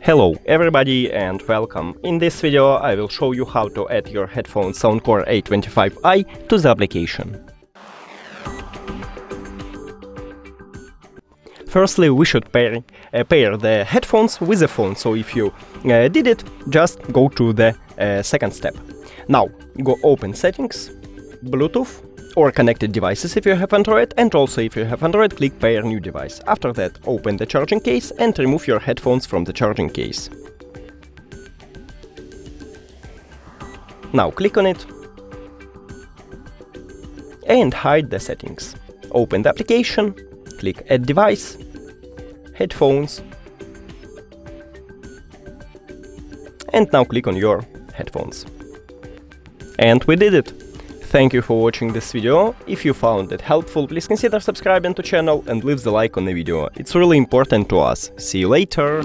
Hello everybody and welcome. In this video I will show you how to add your headphone Soundcore A25i to the application. Firstly, we should pair the headphones with the phone, so if you did it, just go to the second step. Now, go open Settings, Bluetooth, or connected devices if you have Android, and also if you have Android, click Pair New Device. After that, open the charging case and remove your headphones from the charging case. Now click on it and hide the settings. Open the application, click Add Device, Headphones, and now click on your headphones. And we did it! Thank you for watching this video. If you found it helpful, please consider subscribing to the channel and leave the like on the video. It's really important to us. See you later!